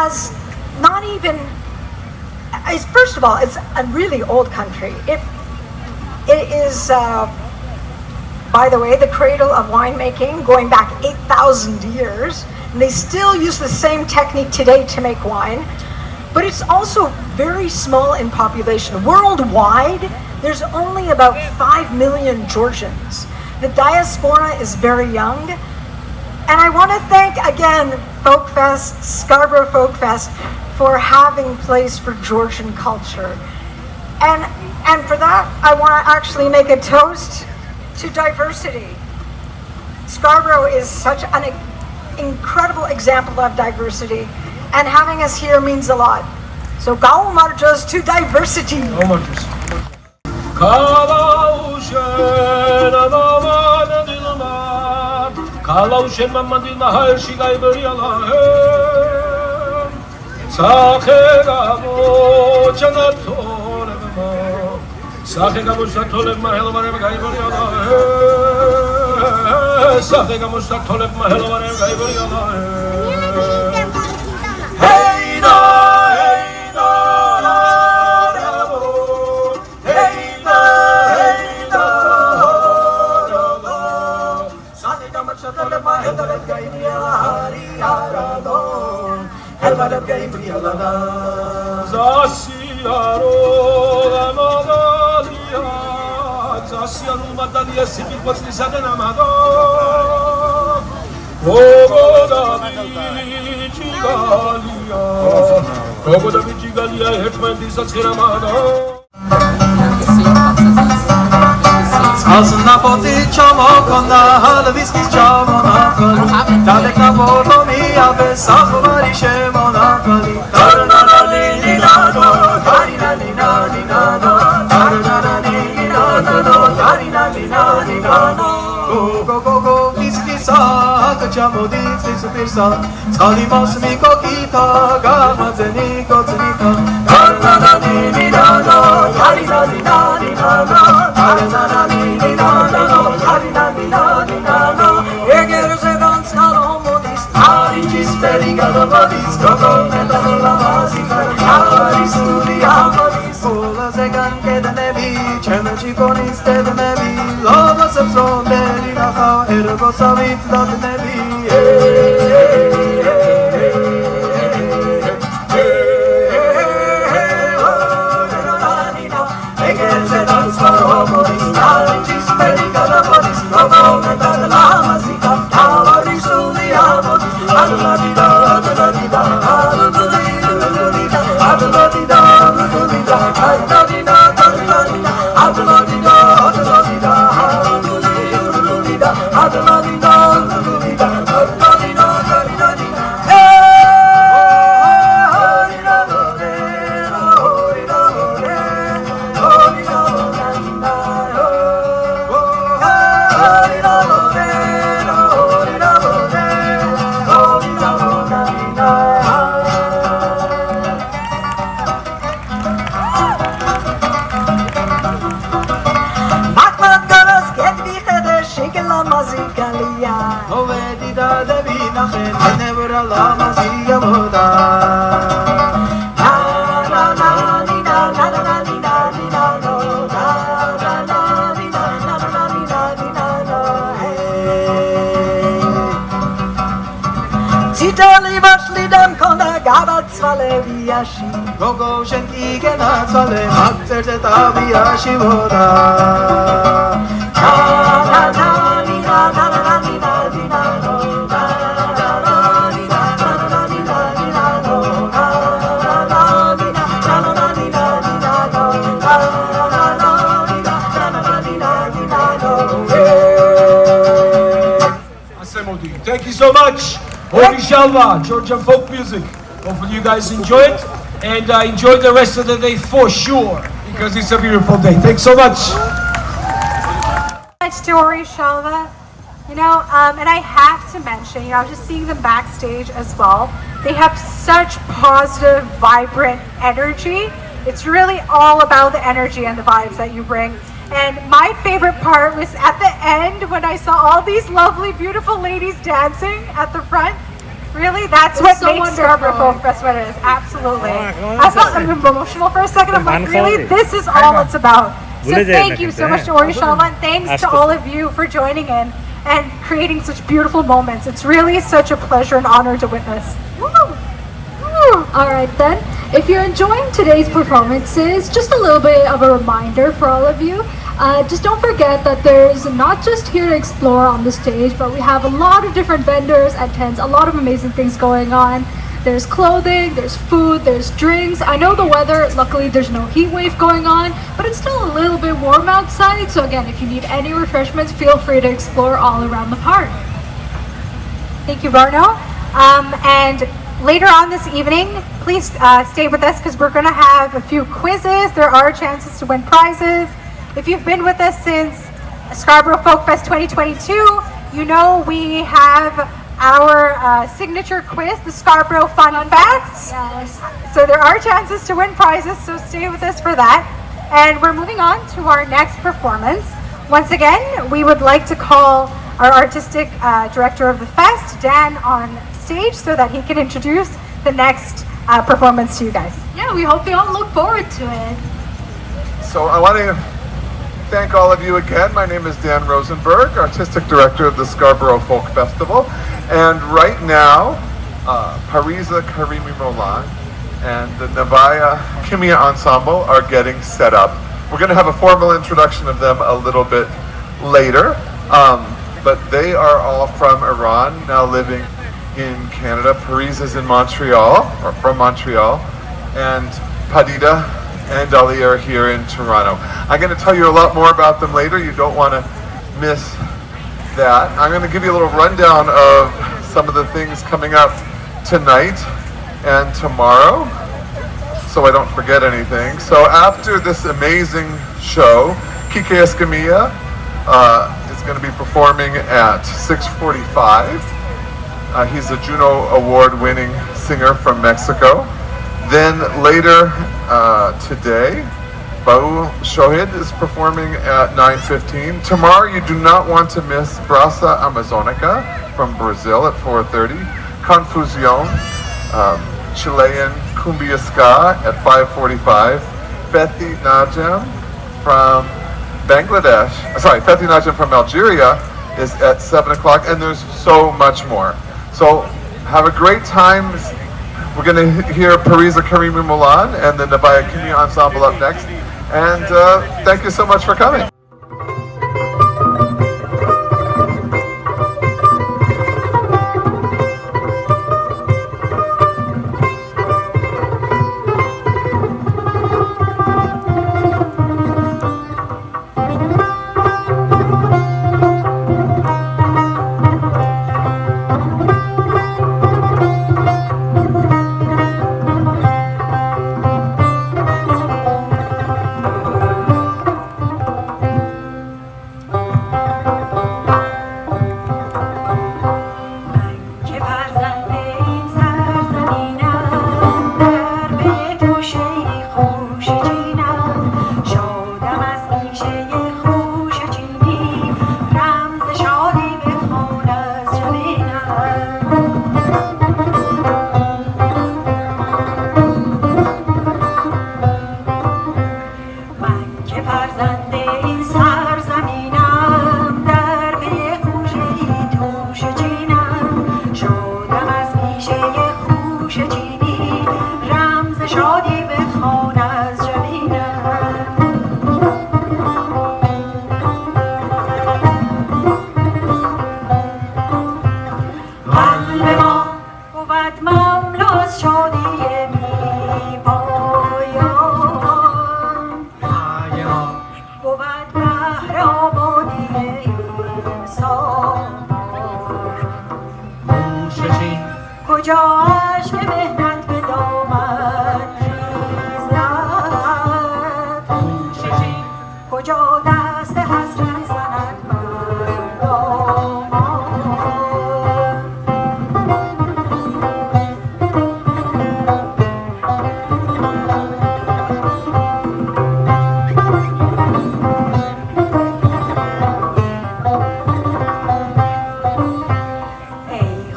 has not even, first of all, it's a really old country. It is, by the way, the cradle of winemaking, going back 8,000 years. And they still use the same technique today to make wine. But it's also very small in population. Worldwide, there's only about 5 million Georgians. The diaspora is very young. And I want to thank, again, Folkfest, Scarborough Folkfest, for having place for Georgian culture. And for that, I want to actually make a toast to diversity. Scarborough is such an incredible example of diversity, and having us here means a lot. So Gao Marjas to diversity. Asna poti chamo kona hal viskis chamo na kali dalek na boto mi abe savari shemo na kali tarna na ni na do tari na ni na do tarna na ni na do tari na ni na do go viskis chamo di tsipisa skali mosmi ko kita ga mazeni ko tsita tarna na ni na do tari na ni na do tarna na Gogo shenki gena tsale makter te tabiya shivoda na na ni na na na ni na ni na no na na na ni na na na ni na ni na no na na ni na na ni na ni na no na na ni na Asemodi, thank you so much. Holy Shalva, Georgian folk music. Hopefully you guys enjoy it and enjoy the rest of the day for sure, because it's a beautiful day. Thanks so much. Story, Shalva. And I have to mention, I was just seeing them backstage as well. They have such positive, vibrant energy. It's really all about the energy and the vibes that you bring. And my favorite part was at the end when I saw all these lovely, beautiful ladies dancing at the front. Really, that's It's what so makes Scarborough wonderful. Folk Fest what it is. Absolutely. I felt emotional for a second. I'm like, really, this is Hang all on. it's about. So Vule jai thank na you kinte, so much to eh? Ori Shalva, and thanks to all of you for joining in and creating such beautiful moments. It's really such a pleasure and honor to witness. Woo! Woo! All right then. If you're enjoying today's performances, just a little bit of a reminder for all of you. Just don't forget that there's not just here to explore on the stage, but we have a lot of different vendors and tents, a lot of amazing things going on. There's clothing, there's food, there's drinks. I know the weather, luckily there's no heat wave going on, but it's still a little bit warm outside. So again, if you need any refreshments, feel free to explore all around the park. Thank you, Barno. And later on this evening, please stay with us because we're going to have a few quizzes. There are chances to win prizes. If you've been with us since Scarborough Folk Fest 2022, you know we have our signature quiz, the Scarborough Fun Facts. Yes. So there are chances to win prizes, so stay with us for that. And we're moving on to our next performance. Once again, we would like to call our artistic director of the fest, Dan, on stage so that he can introduce the next performance to you guys. Yeah, we hope you all look forward to it. So I want to thank all of you again. My name is Dan Rosenberg, Artistic Director of the Scarborough Folk Festival. And right now, Pariza Karimi Molan and the Navaya Kimia Ensemble are getting set up. We're going to have a formal introduction of them a little bit later. But they are all from Iran, now living in Canada. Pariza is in Montreal, or from Montreal. And Padida and Ali are here in Toronto. I'm going to tell you a lot more about them later. You don't want to miss that. I'm going to give you a little rundown of some of the things coming up tonight and tomorrow, so I don't forget anything. So after this amazing show, Kike Escamilla is going to be performing at 6:45. He's a Juno Award-winning singer from Mexico. Then later today, Baul Shohid is performing at 9:15. Tomorrow you do not want to miss Brasa Amazonica from Brazil at 4:30. Confusión, Chilean Cumbia Ska at 5:45. Fethi Najem from Bangladesh, Fethi Najem from Algeria is at 7 o'clock, and there's so much more. So have a great time. We're going to hear Pariza Karimi Molan and the Navaya Kimia Ensemble up next. And thank you so much for coming.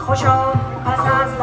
خوشا پس از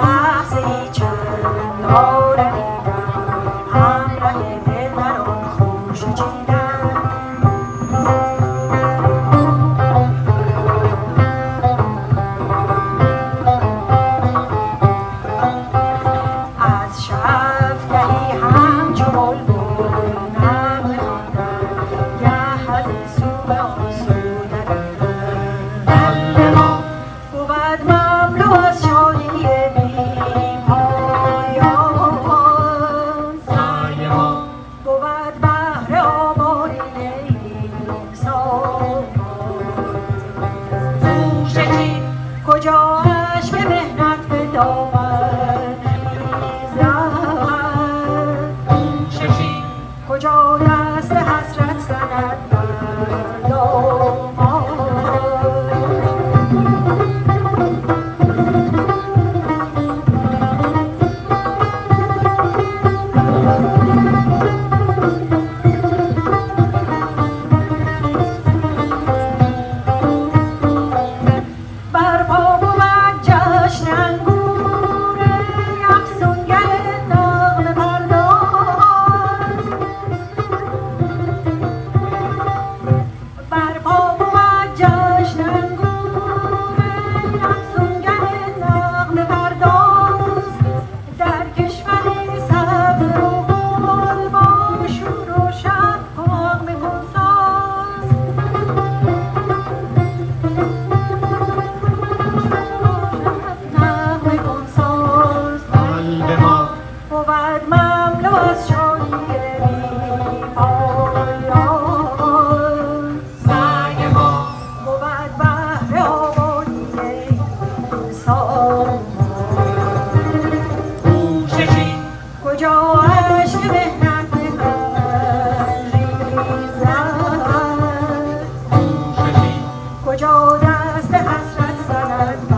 دست حسرت زند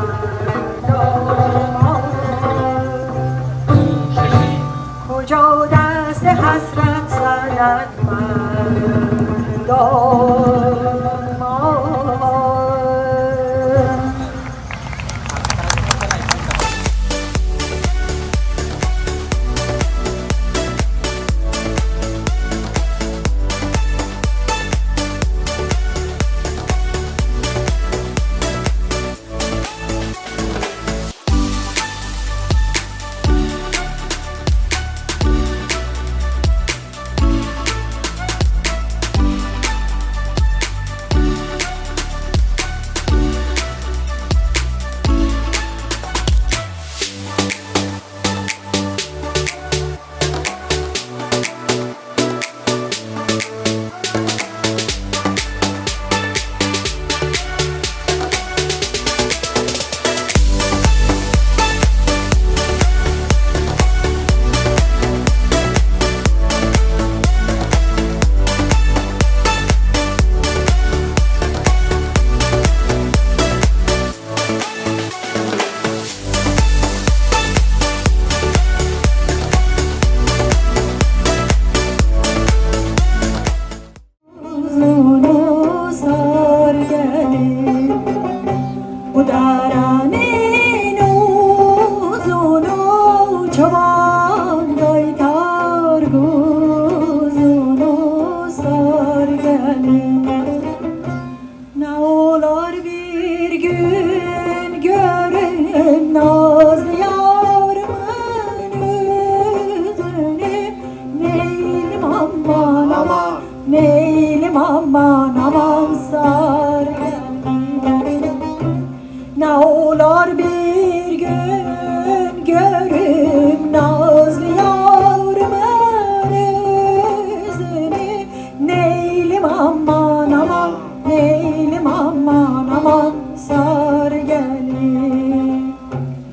کجا دست حسرت زند Neylim aman aman sar ne olur bir gün görüm nazlı yavrumun yüzünü neylim aman aman neylim aman aman sar gelin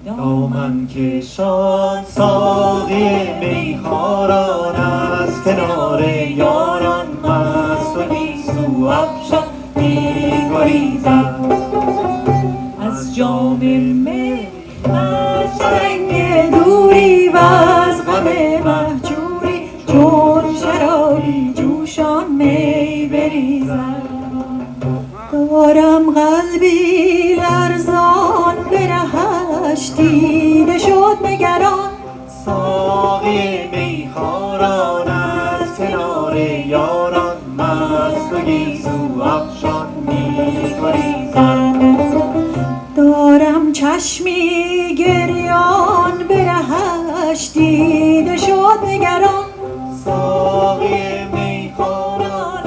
دامن کشان ساقی میخواران از کنار یاران مست و گیسو افشان میگریزد از جام می از رنگ دوری و از غم مهجوری چون شرابی جوشان می بریزد دارم قلبی لرزان به رهش دیده شد نگران ساقی میخواران از کنار یاران مست و گیسو افشان میگریزد دارم چشمی گریان به رهش دیده شد نگران ساقی میخواران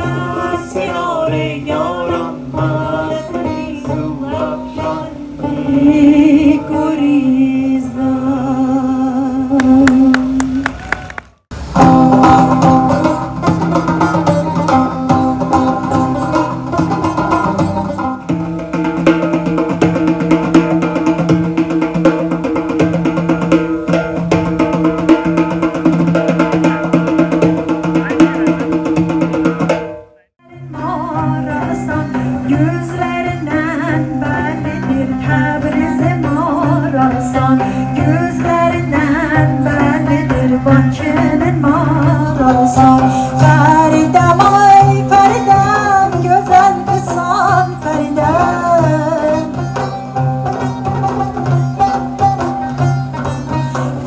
از کنار یاران مست و گیسو افشان میگریزد Gözlerinden bellidir Tebriz'im arasan Gözlerinden bellidir Bakı'nın marasan Feridem ay Feridem Güzel kızsan Feridem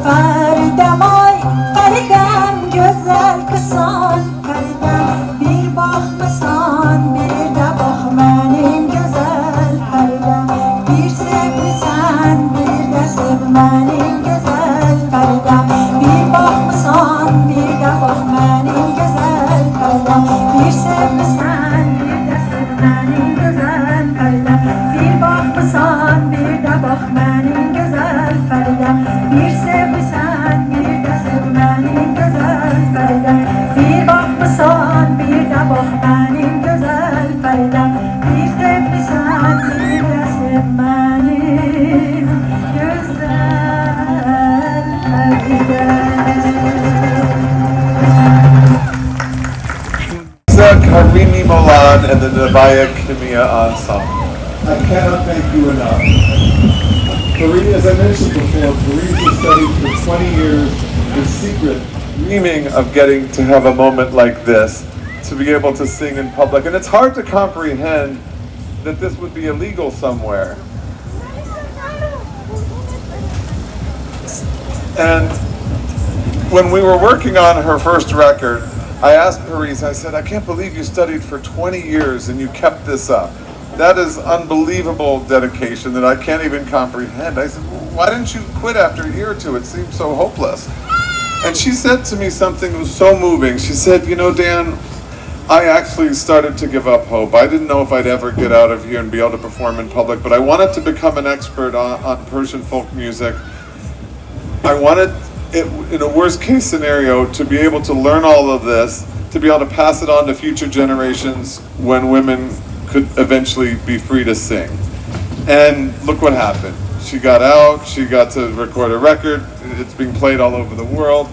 Feridem ay Feridem Güzel kızsan Feridem Bir bakmasan bir de bak benim güzel Feridem Bir sevmişsen bir de sev benim güzel Feridem Bir bakmasan bir de bak benim güzel Feridem Bir sevmişsen bir de sev benim güzel Feridem Bir bakmasan bir de bak benim güzel Feridem Bir sevmişsen bir de sev benim güzel Feridem Bir bakmasan bir de bak benim güzel Feridem Bir sevmişsen bir de sev benim güzel Feridem Karimi Molan and the Nabaya Kimia Ensemble. cannot thank you enough. As I mentioned before, Parisa studied for 20 years in secret, dreaming of getting to have a moment like this, to be able to sing in public. And it's hard to comprehend that this would be illegal somewhere. And when we were working on her first record, I asked Paris, I said, I can't believe you studied for 20 years and you kept this up. That is unbelievable dedication that I can't even comprehend. I said, well, why didn't you quit after a year or two? It seemed so hopeless. And she said to me something that was so moving. She said, you know, Dan, I actually started to give up hope. I didn't know if I'd ever get out of here and be able to perform in public, but I wanted to become an expert on Persian folk music. I wanted, in a worst case scenario, to be able to learn all of this, to be able to pass it on to future generations when women could eventually be free to sing. And look what happened. She got out, she got to record a record, it's being played all over the world,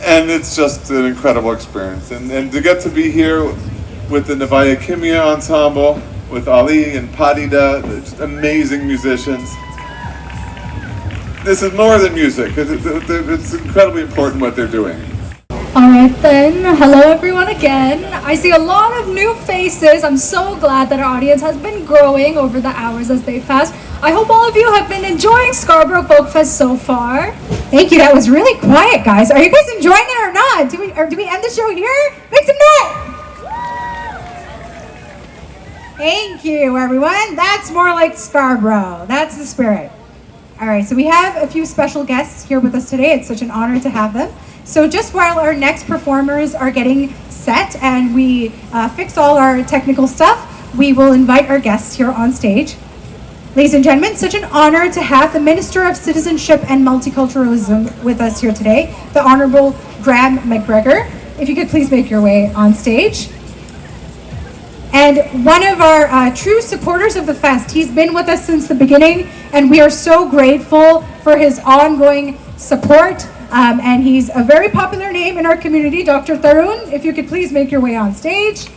and it's just an incredible experience. And to get to be here with the Navaya Kimia Ensemble, with Ali and Padida, just amazing musicians. This is more than music. It's incredibly important what they're doing. Alright then, hello everyone again. I see a lot of new faces. I'm so glad that our audience has been growing over the hours as they pass. I hope all of you have been enjoying Scarborough Folk Fest so far. Thank you, that was really quiet, guys. Are you guys enjoying it or not? Do we end the show here? Make some noise! Thank you, everyone. That's more like Scarborough. That's the spirit. All right, so we have a few special guests here with us today. It's such an honor to have them. So just while our next performers are getting set and we fix all our technical stuff, we will invite our guests here on stage. Ladies and gentlemen, such an honor to have the Minister of Citizenship and Multiculturalism with us here today, the Honorable Graham McGregor. If you could please make your way on stage. And one of our true supporters of the fest, he's been with us since the beginning, and we are so grateful for his ongoing support. And he's a very popular name in our community, Dr. Tarun. If you could please make your way on stage.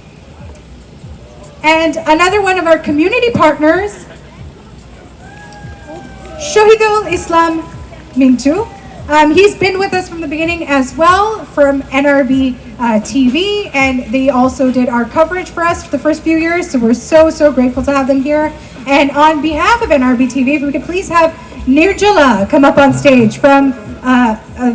And another one of our community partners, Shahidul Islam Mintu. He's been with us from the beginning as well, from NRB TV, and they also did our coverage for us for the first few years, so we're so grateful to have them here. And on behalf of NRB TV, if we could please have Nirjala come up on stage from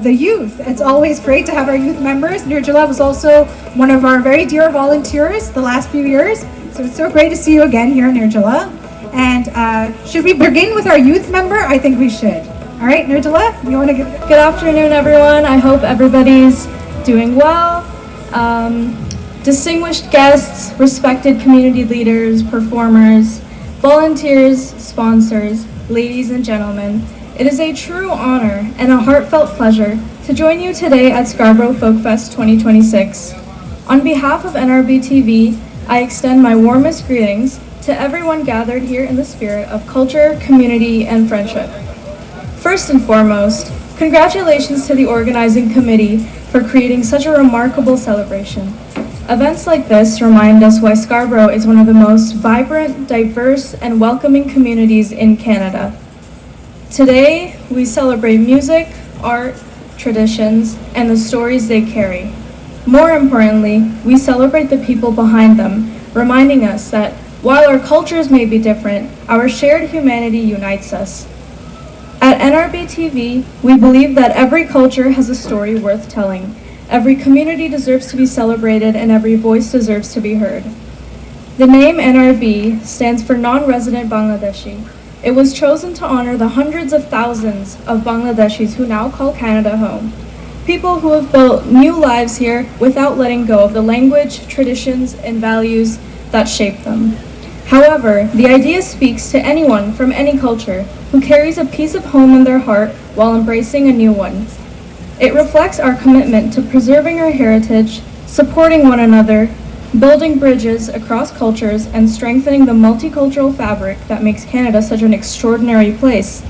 the youth. It's always great to have our youth members. Nirjala was also one of our very dear volunteers the last few years, so it's so great to see you again here, Nirjala. And should we begin with our youth member? I think we should. All right, Nirjala, you want to get... Good afternoon, everyone. I hope everybody's doing well. Distinguished guests, respected community leaders, performers, volunteers, sponsors, ladies and gentlemen, it is a true honor and a heartfelt pleasure to join you today at Scarborough Folk Fest 2026. On behalf of NRB TV, I extend my warmest greetings to everyone gathered here in the spirit of culture, community, and friendship. First and foremost, congratulations to the organizing committee for creating such a remarkable celebration. Events like this remind us why Scarborough is one of the most vibrant, diverse, and welcoming communities in Canada. Today, we celebrate music, art, traditions, and the stories they carry. More importantly, we celebrate the people behind them, reminding us that while our cultures may be different, our shared humanity unites us. At NRB TV, we believe that every culture has a story worth telling. Every community deserves to be celebrated and every voice deserves to be heard. The name NRB stands for Non Resident Bangladeshi. It was chosen to honor the hundreds of thousands of Bangladeshis who now call Canada home. People who have built new lives here without letting go of the language, traditions, and values that shape them. However, the idea speaks to anyone from any culture who carries a piece of home in their heart while embracing a new one. It reflects our commitment to preserving our heritage, supporting one another, building bridges across cultures, and strengthening the multicultural fabric that makes Canada such an extraordinary place.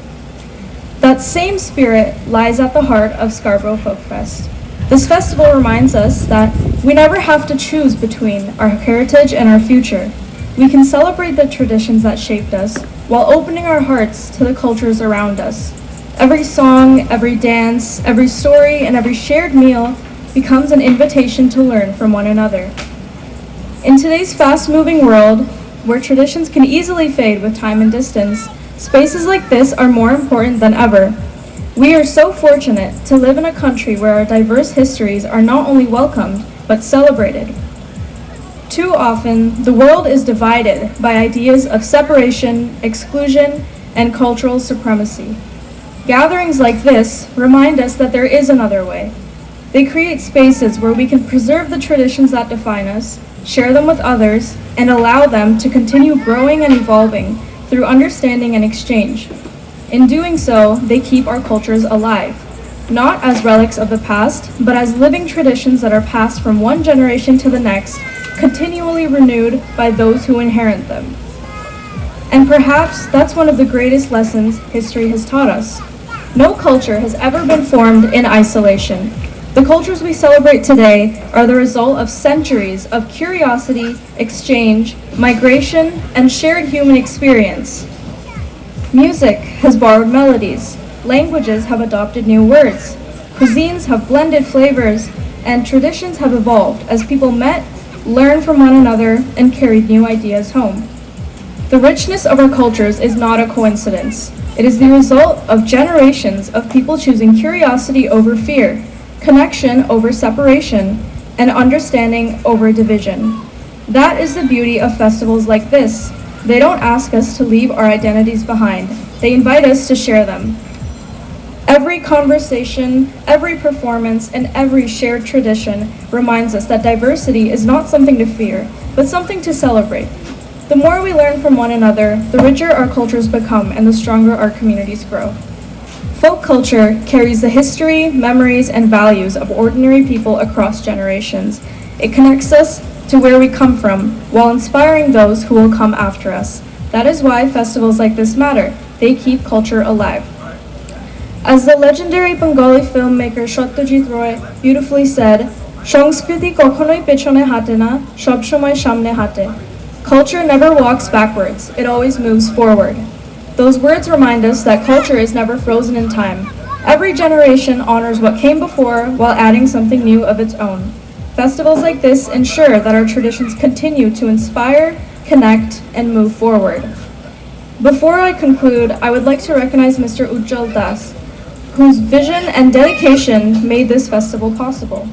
That same spirit lies at the heart of Scarborough Folk Fest. This festival reminds us that we never have to choose between our heritage and our future. We can celebrate the traditions that shaped us while opening our hearts to the cultures around us. Every song, every dance, every story, and every shared meal becomes an invitation to learn from one another. In today's fast-moving world, where traditions can easily fade with time and distance, spaces like this are more important than ever. We are so fortunate to live in a country where our diverse histories are not only welcomed, but celebrated. Too often, the world is divided by ideas of separation, exclusion, and cultural supremacy. Gatherings like this remind us that there is another way. They create spaces where we can preserve the traditions that define us, share them with others, and allow them to continue growing and evolving through understanding and exchange. In doing so, they keep our cultures alive, not as relics of the past, but as living traditions that are passed from one generation to the next, continually renewed by those who inherit them. And perhaps that's one of the greatest lessons history has taught us. No culture has ever been formed in isolation. The cultures we celebrate today are the result of centuries of curiosity, exchange, migration, and shared human experience. Music has borrowed melodies, languages have adopted new words, cuisines have blended flavors, and traditions have evolved as people met, learned from one another, and carried new ideas home. The richness of our cultures is not a coincidence. It is the result of generations of people choosing curiosity over fear, connection over separation, and understanding over division. That is the beauty of festivals like this. They don't ask us to leave our identities behind. They invite us to share them. Every conversation, every performance, and every shared tradition reminds us that diversity is not something to fear, but something to celebrate. The more we learn from one another, the richer our cultures become and the stronger our communities grow. Folk culture carries the history, memories, and values of ordinary people across generations. It connects us to where we come from, while inspiring those who will come after us. That is why festivals like this matter. They keep culture alive. As the legendary Bengali filmmaker Satyajit Roy beautifully said, "Sangskriti kokhonoই পেছনে হাঁটে না, সবসময় সামনে হাঁটে." Culture never walks backwards, it always moves forward. Those words remind us that culture is never frozen in time. Every generation honors what came before while adding something new of its own. Festivals like this ensure that our traditions continue to inspire, connect, and move forward. Before I conclude, I would like to recognize Mr. Ujjal Das, whose vision and dedication made this festival possible.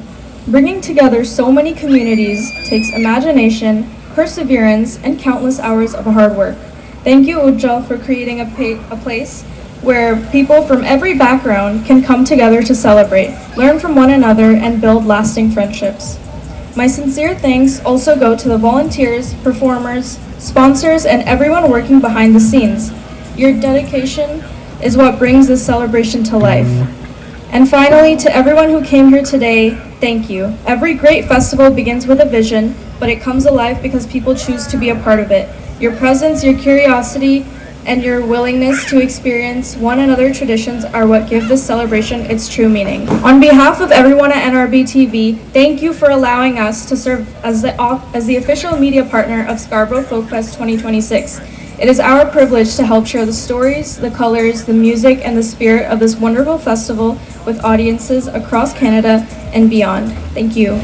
Bringing together so many communities takes imagination, perseverance, and countless hours of hard work. Thank you, Ujjal, for creating a place where people from every background can come together to celebrate, learn from one another, and build lasting friendships. My sincere thanks also go to the volunteers, performers, sponsors, and everyone working behind the scenes. Your dedication is what brings this celebration to life. And finally, to everyone who came here today, thank you. Every great festival begins with a vision, but it comes alive because people choose to be a part of it. Your presence, your curiosity, and your willingness to experience one another's traditions are what give this celebration its true meaning. On behalf of everyone at NRB TV, thank you for allowing us to serve as the official media partner of Scarborough Folk Fest 2026. It is our privilege to help share the stories, the colors, the music, and the spirit of this wonderful festival with audiences across Canada and beyond. Thank you.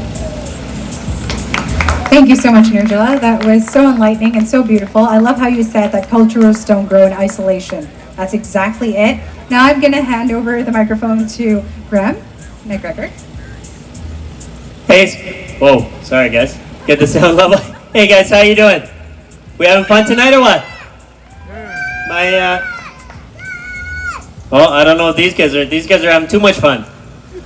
Thank you so much, Nirjala. That was so enlightening and so beautiful. I love how you said that cultures don't grow in isolation. That's exactly it. Now I'm going to hand over the microphone to Graham McGregor. Hey, whoa, sorry guys. Get the sound level. Hey guys, how you doing? We having fun tonight or what? I don't know what these guys are. These guys are having too much fun.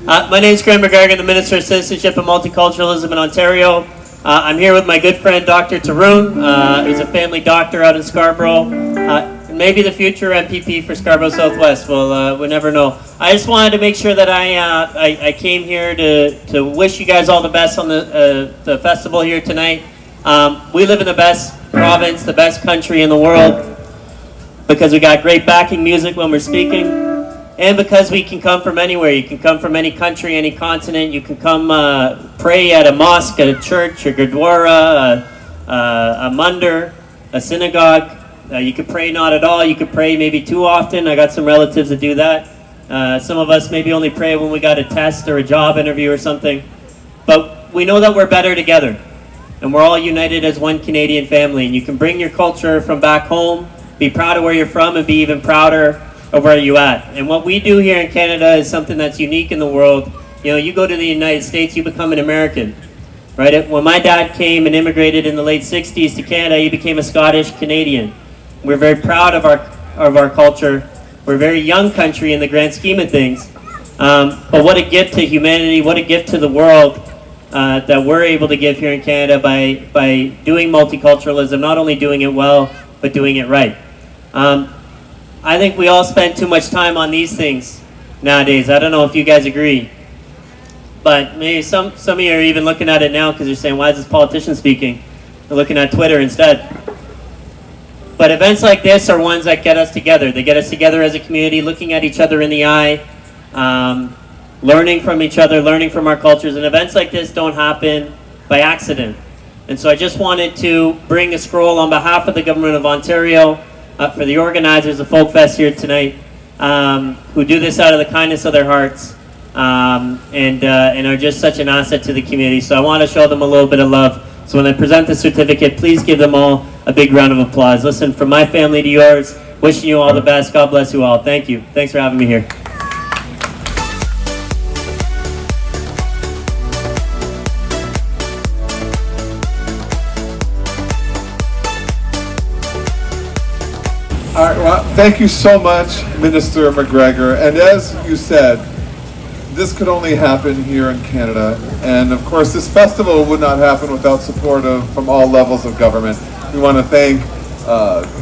My name's Graham McGregor, the Minister of Citizenship and Multiculturalism in Ontario. I'm here with my good friend Dr. Tarun. He's a family doctor out in Scarborough. Maybe the future MPP for Scarborough Southwest. We'll never know. I just wanted to make sure that I came here to wish you guys all the best on the festival here tonight. We live in the best province, the best country in the world, because we got great backing music when we're speaking, and because we can come from anywhere. You can come from any country, any continent. You can come pray at a mosque, at a church, a gurdwara, a mandir, a synagogue. You could pray not at all. You could pray maybe too often. I got some relatives that do that. Some of us maybe only pray when we got a test or a job interview or something. But we know that we're better together. And we're all united as one Canadian family. And you can bring your culture from back home, be proud of where you're from, and be even prouder of where you're at. And what we do here in Canada is something that's unique in the world. You know, you go to the United States, you become an American. Right? When my dad came and immigrated in the late 60s to Canada, he became a Scottish Canadian. We're very proud of our culture. We're a very young country in the grand scheme of things. But what a gift to humanity, what a gift to the world that we're able to give here in Canada by doing multiculturalism, not only doing it well, but doing it right. I think we all spend too much time on these things nowadays. I don't know if you guys agree. But maybe some of you are even looking at it now because you're saying, why is this politician speaking? They're looking at Twitter instead. But events like this are ones that get us together. They get us together as a community, looking at each other in the eye, learning from each other, learning from our cultures. And events like this don't happen by accident. And so I just wanted to bring a scroll on behalf of the Government of Ontario for the organizers of Folk Fest here tonight, who do this out of the kindness of their hearts. And are just such an asset to the community. So I want to show them a little bit of love. So when I present the certificate, please give them all a big round of applause. Listen, from my family to yours, wishing you all the best. God bless you all. Thank you. Thanks for having me here. All right, well, thank you so much, Minister McGregor. And as you said, this could only happen here in Canada. And of course, this festival would not happen without support from all levels of government. We want to thank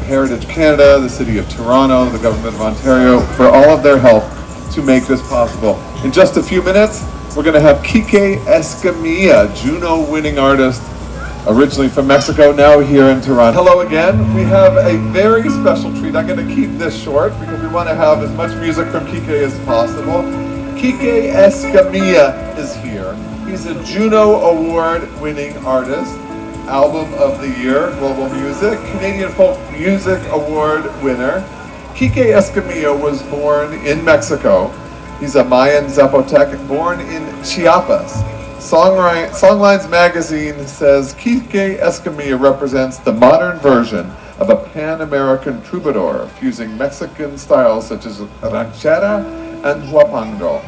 Heritage Canada, the City of Toronto, the Government of Ontario for all of their help to make this possible. In just a few minutes, we're going to have Kike Escamilla, Juno-winning artist, originally from Mexico, now here in Toronto. Hello again. We have a very special treat. I'm going to keep this short because we want to have as much music from Kike as possible. Kike Escamilla is here. He's a Juno Award-winning artist, Album of the Year, Global Music, Canadian Folk Music Award winner. Kike Escamilla was born in Mexico. He's a Mayan Zapotec born in Chiapas. Songlines magazine says Kike Escamilla represents the modern version of a Pan-American troubadour, fusing Mexican styles such as ranchera and huapango,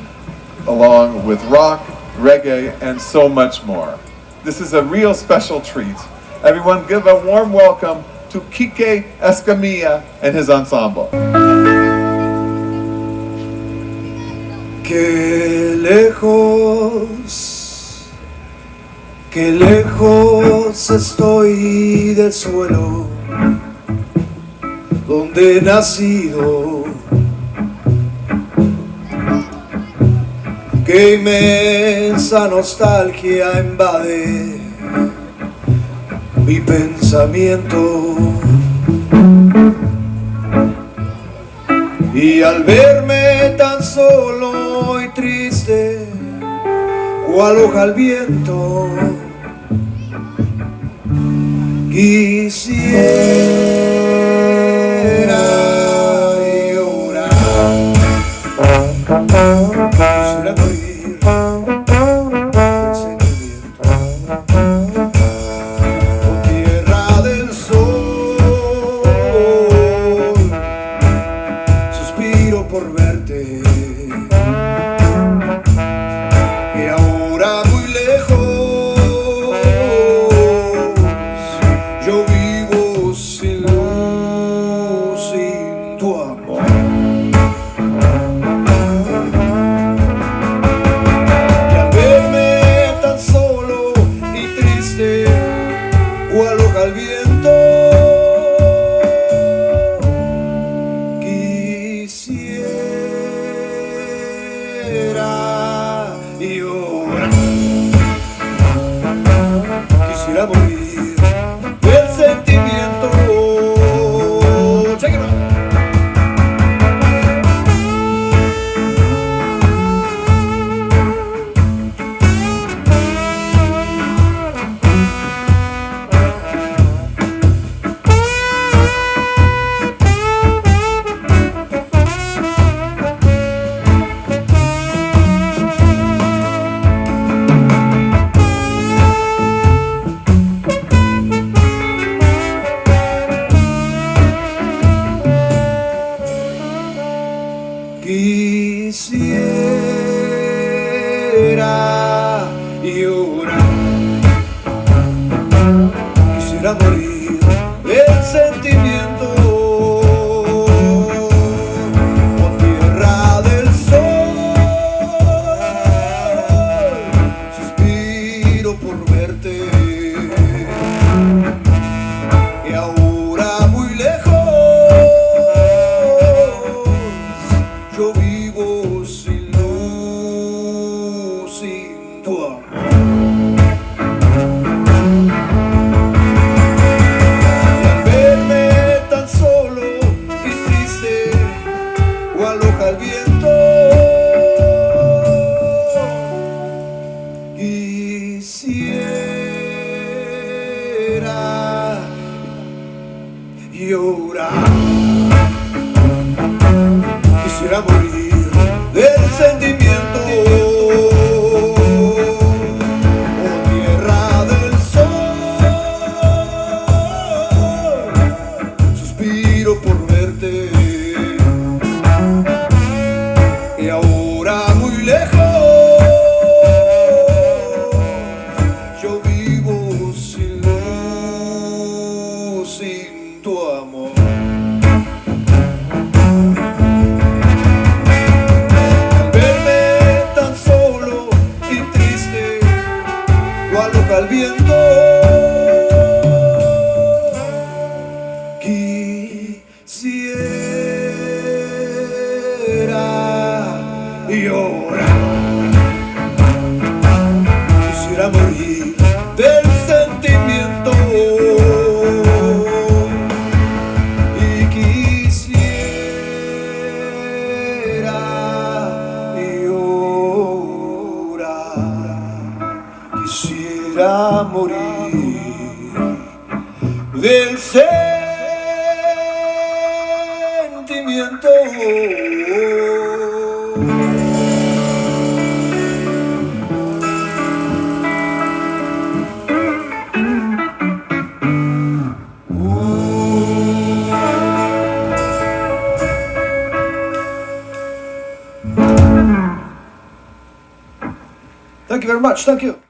along with rock, reggae, and so much more. This is a real special treat. Everyone give a warm welcome to Kike Escamilla and his ensemble. Qué lejos estoy del suelo donde he nacido. Qué inmensa nostalgia invade mi pensamiento. Y al verme tan solo y triste, cual hoja al viento, quisiera llorar. Quisiera morir del sentimiento. Oh, tierra del sol, suspiro por verte. Que ahora muy lejos yo vivo sin luz, sin tu amor. Y al verme tan solo y triste, cual hoja al viento, quisiera llorar. Quisiera morir del sentimiento. Check it out. Quisiera llorar, quisiera morir del sentimiento, oh tierra del sol, suspiro por verte, y ahora muy lejos yo vivo sin luz, sin tu amor. Y al verme tan solo y triste, o aloja el viento, quisiera llorar, quisiera morir del sentimiento, oh tierra del sol, suspiro por verte, y ahora muy lejos yo vivo sin luz, sin tu amor. Al verme tan solo y triste, o aloca el viento, quisiera llorar, quisiera morir del sentimiento, y quisiera llorar, quisiera morir del sentimiento. Thank you very much. Thank you.